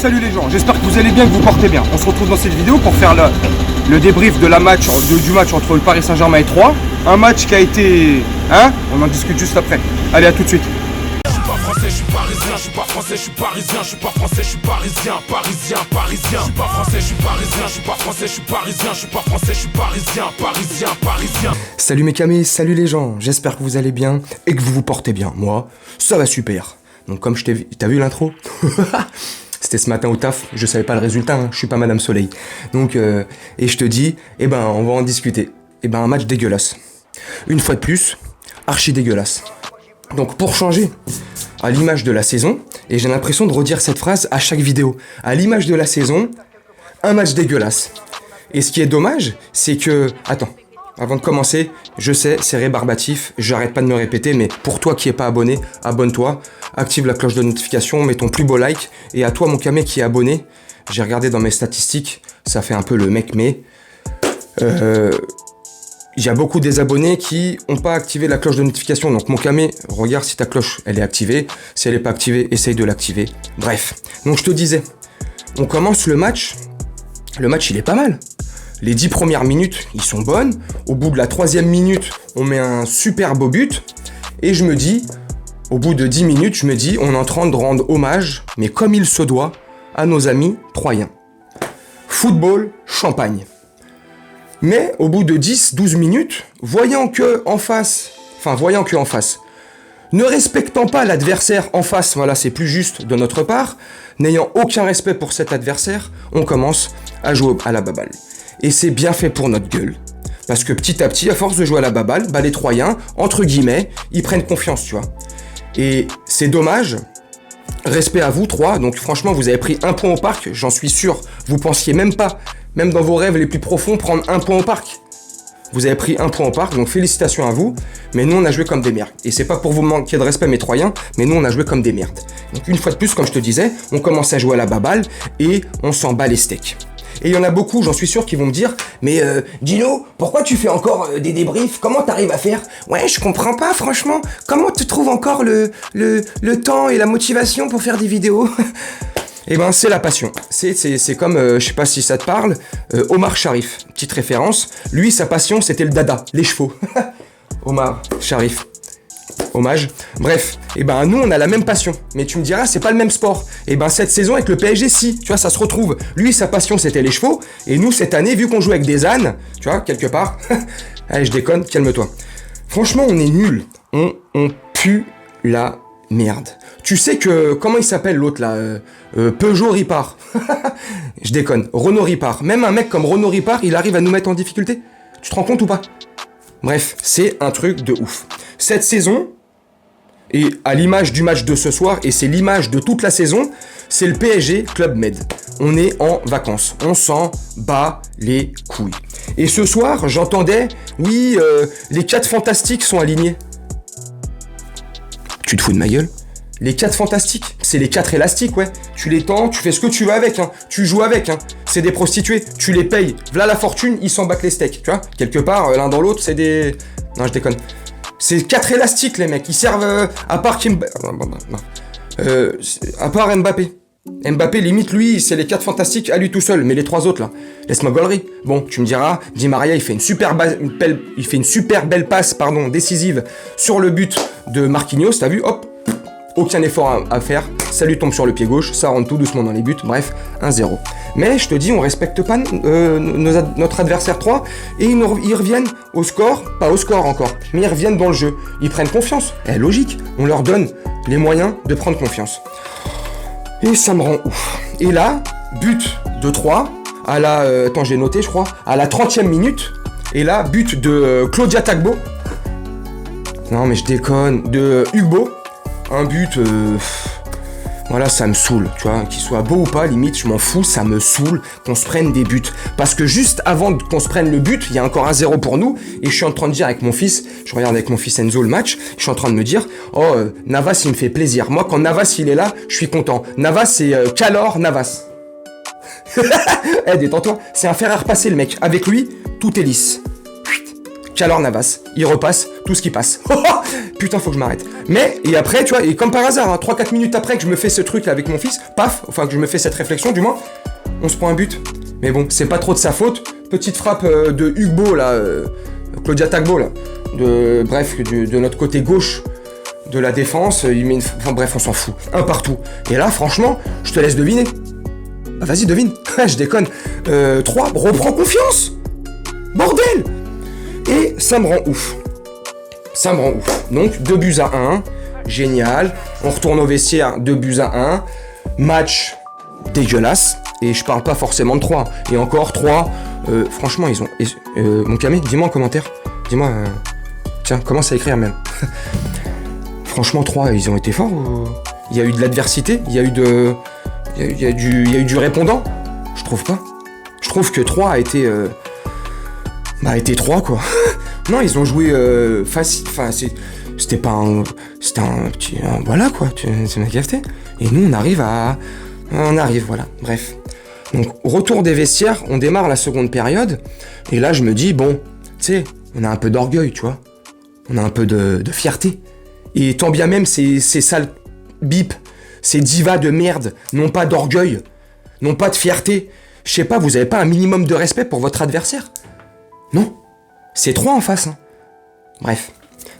salut les gens, j'espère que vous allez bien, que vous portez bien. On se retrouve dans cette vidéo pour faire le débrief de du match entre le Paris Saint-Germain et Troyes. Un match qui a été... on en discute juste après. Allez, à tout de suite. Je suis pas français, je suis parisien, je suis pas français, je suis parisien, je suis pas français, je suis parisien, parisien, parisien. Je suis pas français, je suis parisien, je suis pas français, je suis parisien, je suis pas français, je suis parisien, parisien, parisien. Salut mes camés, salut les gens, j'espère que vous allez bien et que vous vous portez bien. Moi, ça va super. Donc comme je t'ai vu, t'as vu l'intro? C'était ce matin au taf, je savais pas le résultat, je suis pas Madame Soleil. Donc, et je te dis, on va en discuter. Un match dégueulasse. Une fois de plus, archi dégueulasse. Donc pour changer, à l'image de la saison, et j'ai l'impression de redire cette phrase à chaque vidéo, à l'image de la saison, un match dégueulasse. Et ce qui est dommage, c'est que... Attends, avant de commencer, je sais, c'est rébarbatif, j'arrête pas de me répéter, mais pour toi qui es pas abonné, abonne-toi, active la cloche de notification, mets ton plus beau like, et à toi mon camé qui est abonné, j'ai regardé dans mes statistiques, ça fait un peu le mec mais... Il y a beaucoup des abonnés qui n'ont pas activé la cloche de notification. Donc mon camé, regarde si ta cloche elle est activée. Si elle n'est pas activée, essaye de l'activer. Bref, donc je te disais, on commence le match. Le match il est pas mal. Les 10 premières minutes, ils sont bonnes. Au bout de la 3e minute, on met un super beau but. Et je me dis, au bout de 10 minutes, je me dis, on est en train de rendre hommage, mais comme il se doit, à nos amis troyens. Football, champagne. Mais au bout de 10-12 minutes, voyant que en face, ne respectant pas l'adversaire en face, voilà c'est plus juste de notre part, n'ayant aucun respect pour cet adversaire, on commence à jouer à la baballe. Et c'est bien fait pour notre gueule. Parce que petit à petit, à force de jouer à la baballe, les Troyens, entre guillemets, ils prennent confiance, tu vois. Et c'est dommage. Respect à vous, Troyes. Donc franchement, vous avez pris un point au parc, j'en suis sûr. Vous pensiez même pas, même dans vos rêves les plus profonds, prendre un point au parc. Vous avez pris un point au parc, donc félicitations à vous. Mais nous, on a joué comme des merdes. Et c'est pas pour vous manquer de respect, mes Troyens, mais nous, on a joué comme des merdes. Donc une fois de plus, comme je te disais, on commence à jouer à la baballe et on s'en bat les steaks. Et il y en a beaucoup, j'en suis sûr, qui vont me dire « Mais Gino, pourquoi tu fais encore des débriefs? Comment t'arrives à faire ?»« Ouais, je comprends pas, franchement. Comment tu trouves encore le temps et la motivation pour faire des vidéos ?» c'est la passion. C'est comme, je sais pas si ça te parle, Omar Sharif, petite référence. Lui, sa passion, c'était le dada, les chevaux. Omar Sharif. Hommage. Bref, nous on a la même passion. Mais tu me diras, c'est pas le même sport. Cette saison avec le PSG, si, tu vois, ça se retrouve. Lui, sa passion, c'était les chevaux. Et nous, cette année, vu qu'on joue avec des ânes, tu vois, quelque part. Allez, je déconne, calme-toi. Franchement, on est nuls. On pue la merde. Tu sais que, comment il s'appelle l'autre là Peugeot Ripart. Je déconne. Renaud Ripart. Même un mec comme Renaud Ripart, il arrive à nous mettre en difficulté. Tu te rends compte ou pas? Bref, c'est un truc de ouf. Cette saison, et à l'image du match de ce soir, et c'est l'image de toute la saison, c'est le PSG Club Med. On est en vacances. On s'en bat les couilles. Et ce soir, j'entendais, oui, les 4 fantastiques sont alignés. Tu te fous de ma gueule? Les 4 fantastiques, c'est les 4 élastiques, ouais. Tu les tends, tu fais ce que tu veux avec, hein. Tu joues avec, hein. C'est des prostituées, tu les payes. V'là la fortune, ils s'en battent les steaks, tu vois. Quelque part, l'un dans l'autre, c'est des... Non, je déconne. C'est 4 élastiques, les mecs. Ils servent à part à part Mbappé. Mbappé, limite, lui, c'est les 4 fantastiques à lui tout seul. Mais les 3 autres, là, laisse-moi gaulerie. Bon, tu me diras, Di Maria, il fait une super belle passe, décisive sur le but de Marquinhos. T'as vu? Hop. Aucun effort à faire, ça lui tombe sur le pied gauche, ça rentre tout doucement dans les buts, bref, 1-0. Mais je te dis, on respecte pas notre adversaire 3, et ils reviennent au score, pas au score encore, mais ils reviennent dans le jeu. Ils prennent confiance, logique, on leur donne les moyens de prendre confiance. Et ça me rend ouf. Et là, but de 3, à la... attends, j'ai noté, je crois, à la 30e minute, et là, but de Claudia Tagbo. Non, mais je déconne, de Hugo. Un but, voilà, ça me saoule, tu vois, qu'il soit beau ou pas, limite, je m'en fous, ça me saoule qu'on se prenne des buts. Parce que juste avant qu'on se prenne le but, il y a encore 1-0 pour nous, et je suis en train de dire avec mon fils, je regarde avec mon fils Enzo le match, je suis en train de me dire, Navas, il me fait plaisir. Moi, quand Navas, il est là, je suis content. Navas, c'est Calor Navas. Détends-toi, c'est un fer à repasser, le mec. Avec lui, tout est lisse. Keylor Navas, il repasse tout ce qui passe. Putain, faut que je m'arrête. Mais, et après, tu vois, et comme par hasard, hein, 3-4 minutes après que je me fais ce truc là avec mon fils, paf, enfin que je me fais cette réflexion du moins, on se prend un but. Mais bon, c'est pas trop de sa faute. Petite frappe de Hugo là, Claudia Tagbo là, de notre côté gauche de la défense, il met enfin bref, on s'en fout. Un partout. Et là, franchement, je te laisse deviner. Bah vas-y, devine. Je déconne. 3, reprends confiance. Bordel. Et ça me rend ouf. Ça me rend ouf. Donc, 2-1. Génial. On retourne au vestiaire, 2-1. Match dégueulasse. Et je parle pas forcément de 3. Et encore 3. Franchement, ils ont... mon camé, dis-moi en commentaire. Dis-moi... tiens, commence à écrire même. Franchement, 3, ils ont été forts. Il y a eu de l'adversité. Il y a eu de... Il y a eu du répondant. Je trouve pas. Je trouve que 3 a été... a été 3, quoi. Non, ils ont joué facile. Enfin, c'était pas un... C'était un petit... voilà, quoi. C'est ma cafeté. Et nous, on arrive, voilà. Bref. Donc, retour des vestiaires, on démarre la seconde période. Et là, je me dis, bon, tu sais, on a un peu d'orgueil, tu vois. On a un peu de fierté. Et tant bien même, ces sales bip, ces divas de merde, n'ont pas d'orgueil, n'ont pas de fierté. Je sais pas, vous avez pas un minimum de respect pour votre adversaire? Non. C'est 3 en face, hein. Bref.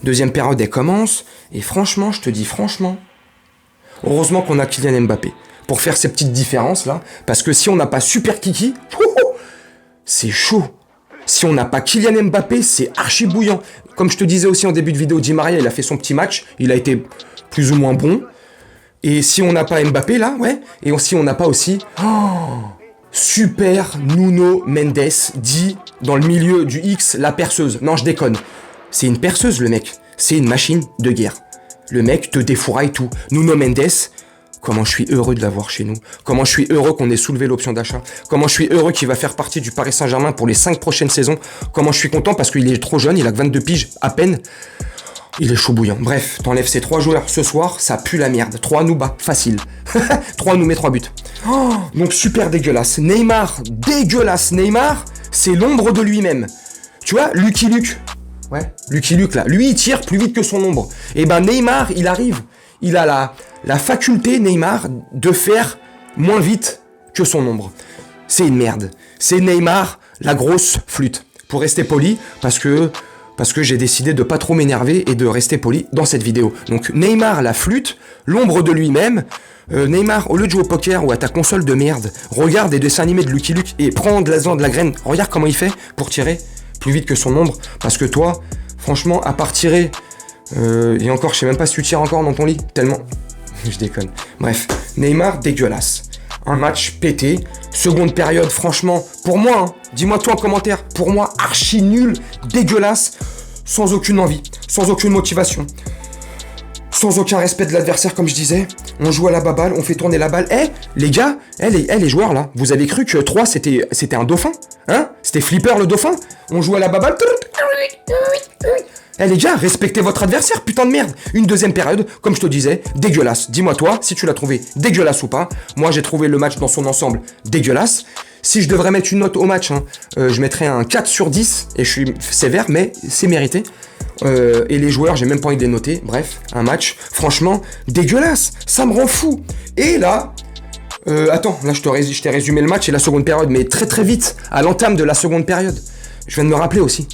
Deuxième période, elle commence. Et franchement, je te dis franchement, heureusement qu'on a Kylian Mbappé pour faire ces petites différences là. Parce que si on n'a pas Super Kiki, c'est chaud. Si on n'a pas Kylian Mbappé, c'est archi bouillant. Comme je te disais aussi en début de vidéo, Di Maria, il a fait son petit match. Il a été plus ou moins bon. Et si on n'a pas Mbappé là, ouais. Et si on n'a pas aussi... Super Nuno Mendes, dit dans le milieu du X, la perceuse. Non, je déconne. C'est une perceuse, le mec. C'est une machine de guerre. Le mec te défouraille tout. Nuno Mendes, comment je suis heureux de l'avoir chez nous. Comment je suis heureux qu'on ait soulevé l'option d'achat. Comment je suis heureux qu'il va faire partie du Paris Saint-Germain pour les 5 prochaines saisons. Comment je suis content parce qu'il est trop jeune, il a que 22 piges à peine. Il est chaud bouillant. Bref, t'enlèves ces 3 joueurs ce soir, ça pue la merde. 3 nous bat, facile. 3 nous met 3 buts. Donc super dégueulasse. Neymar, dégueulasse. Neymar, c'est l'ombre de lui-même. Tu vois, Lucky Luke. Ouais, Lucky Luke là. Lui, il tire plus vite que son ombre. Et ben Neymar, il arrive. Il a la faculté, Neymar, de faire moins vite que son ombre. C'est une merde. C'est Neymar, la grosse flûte. Pour rester poli, parce que j'ai décidé de pas trop m'énerver et de rester poli dans cette vidéo. Donc Neymar, la flûte, l'ombre de lui-même. Neymar, au lieu de jouer au poker ou à ta console de merde, regarde des dessins animés de Lucky Luke et prends de la graine. Regarde comment il fait pour tirer plus vite que son ombre. Parce que toi, franchement, à part tirer... et encore, je sais même pas si tu tires encore dans ton lit. Tellement... je déconne. Bref, Neymar, dégueulasse. Un match pété. Seconde période, franchement, pour moi, hein, dis-moi toi en commentaire, pour moi, archi nul, dégueulasse, sans aucune envie, sans aucune motivation, sans aucun respect de l'adversaire, comme je disais. On joue à la baballe, on fait tourner la balle. Les gars, les joueurs là, vous avez cru que 3 c'était un dauphin? Hein? C'était Flipper le dauphin? On joue à la baballe. Les gars, respectez votre adversaire, putain de merde. Une deuxième période, comme je te disais, dégueulasse. Dis-moi toi, si tu l'as trouvé dégueulasse ou pas. Moi, j'ai trouvé le match dans son ensemble dégueulasse. Si je devrais mettre une note au match, hein, je mettrais un 4 sur 10. Et je suis sévère, mais c'est mérité. Et les joueurs, j'ai même pas envie de les noter. Bref, un match, franchement, dégueulasse. Ça me rend fou. Et là... attends, là je t'ai résumé le match et la seconde période, mais très très vite, à l'entame de la seconde période. Je viens de me rappeler aussi.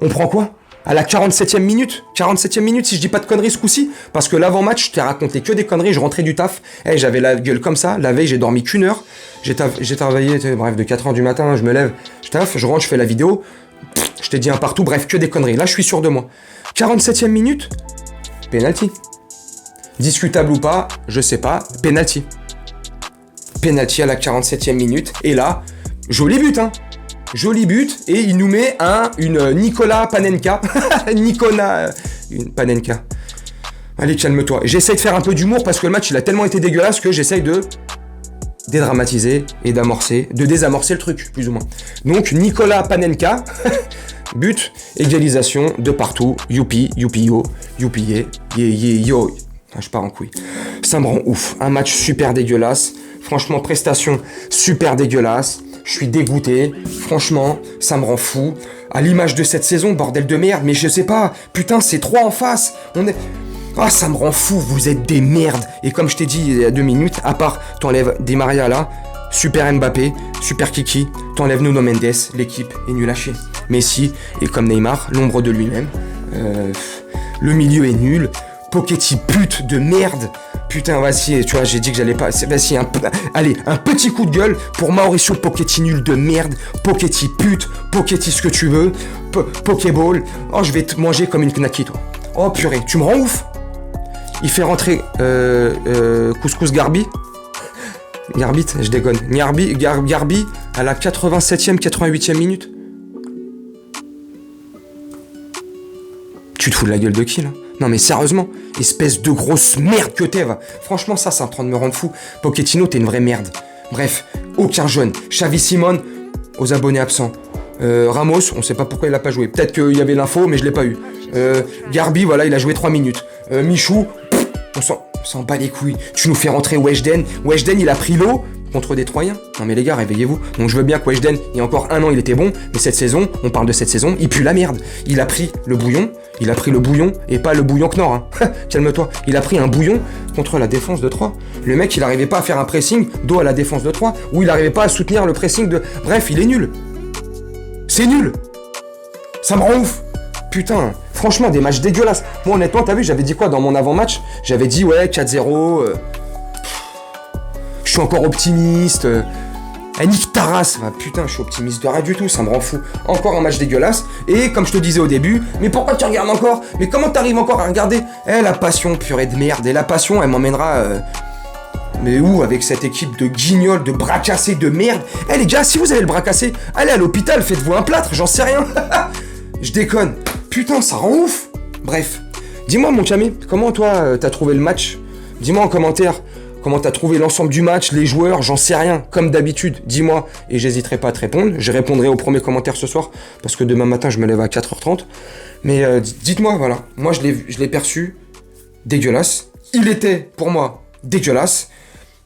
On prend quoi? À la 47e minute, si je dis pas de conneries ce coup-ci, parce que l'avant-match, je t'ai raconté que des conneries, je rentrais du taf, j'avais la gueule comme ça, la veille j'ai dormi qu'1 heure, j'ai travaillé, bref, de 4h du matin, je me lève, je taffe, je rentre, je fais la vidéo, je t'ai dit un partout, bref, que des conneries, là je suis sûr de moi. 47e minute, penalty. Discutable ou pas, je sais pas, penalty. Penalty à la 47e minute, et là, joli but, hein. Joli but, et il nous met une Nicolas Panenka. Une Panenka. Allez, calme-toi. J'essaye de faire un peu d'humour parce que le match, il a tellement été dégueulasse que j'essaye de dédramatiser et de désamorcer le truc, plus ou moins. Donc, Nicolas Panenka, but, égalisation de partout. Youpi, youpi, yo, youpi, yo. Ah, je pars en couille. Ça me rend ouf. Un match super dégueulasse. Franchement, prestation super dégueulasse. Je suis dégoûté. Franchement, ça me rend fou. À l'image de cette saison, bordel de merde. Mais je sais pas. Putain, c'est 3 en face. On est... Ah, ça me rend fou. Vous êtes des merdes. Et comme je t'ai dit il y a 2 minutes, à part t'enlèves Di Maria là, super Mbappé, super Kiki, t'enlèves Nuno Mendes, l'équipe est nulle à chier. Messi est comme Neymar, l'ombre de lui-même. Le milieu est nul. Pochetti pute de merde. Putain, vas-y, tu vois, j'ai dit que j'allais pas... Vas-y, allez, un petit coup de gueule pour Mauricio Pochetti nul de merde. Pochetti pute, Pochetti ce que tu veux. Pokéball. Oh, je vais te manger comme une knaki, toi. Oh, purée, tu me rends ouf. Il fait rentrer Couscous Garbi. Garbit, je déconne. Garbi à la 87e, 88e minute. Tu te fous de la gueule de qui, là? Non mais sérieusement, espèce de grosse merde que t'es, va. Franchement, ça, c'est en train de me rendre fou. Pochettino, t'es une vraie merde. Bref, aucun jeune. Xavi Simone, aux abonnés absents. Ramos, on sait pas pourquoi il a pas joué. Peut-être qu'il y avait l'info, mais je l'ai pas eu. Garbi, voilà, il a joué 3 minutes. Michou, on s'en bat les couilles. Tu nous fais rentrer Weshden. Weshden, il a pris l'eau contre des Troyens. Non mais les gars, réveillez-vous. Donc je veux bien que Weshden, il y a encore 1 an, il était bon. Mais cette saison, on parle de cette saison, il pue la merde. Il a pris le bouillon. Il a pris le bouillon et pas le bouillon Knorr. Hein. Calme-toi. Il a pris un bouillon contre la défense de 3. Le mec, il arrivait pas à faire un pressing dos à la défense de 3. Ou il arrivait pas à soutenir le pressing de... Bref, il est nul. C'est nul. Ça me rend ouf. Putain, franchement, des matchs dégueulasses. Moi, honnêtement, t'as vu, j'avais dit quoi dans mon avant-match? J'avais dit, ouais, 4-0. Je suis encore optimiste. Nique ta race. Ah, putain, je suis optimiste de rien du tout, ça me rend fou. Encore un match dégueulasse. Et comme je te disais au début, mais pourquoi tu regardes encore? Mais comment t'arrives encore à regarder? La passion, purée de merde. Et la passion, elle m'emmènera... Mais où? Avec cette équipe de guignols, de bras cassés, de merde. Les gars, si vous avez le bras cassé, allez à l'hôpital, faites-vous un plâtre, j'en sais rien. Je déconne. Putain, ça rend ouf. Bref. Dis-moi, mon Camé, comment toi, t'as trouvé le match? Dis-moi en commentaire. Comment t'as trouvé l'ensemble du match, les joueurs, j'en sais rien. Comme d'habitude, dis-moi et j'hésiterai pas à te répondre. Je répondrai au premier commentaire ce soir parce que demain matin, je me lève à 4h30. Mais dites-moi, voilà. Moi, je l'ai perçu dégueulasse. Il était, pour moi, dégueulasse.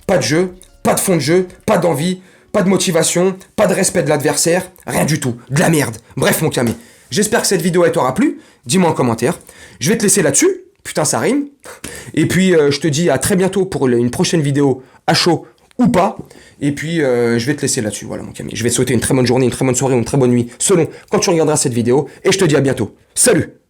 Pas de jeu, pas de fond de jeu, pas d'envie, pas de motivation, pas de respect de l'adversaire, rien du tout. De la merde. Bref, mon Camé. J'espère que cette vidéo t'aura plu. Dis-moi en commentaire. Je vais te laisser là-dessus. Putain, ça rime. Et puis, je te dis à très bientôt pour une prochaine vidéo à chaud ou pas. Et puis, je vais te laisser là-dessus. Voilà, mon Camille. Je vais te souhaiter une très bonne journée, une très bonne soirée, une très bonne nuit, selon quand tu regarderas cette vidéo. Et je te dis à bientôt. Salut!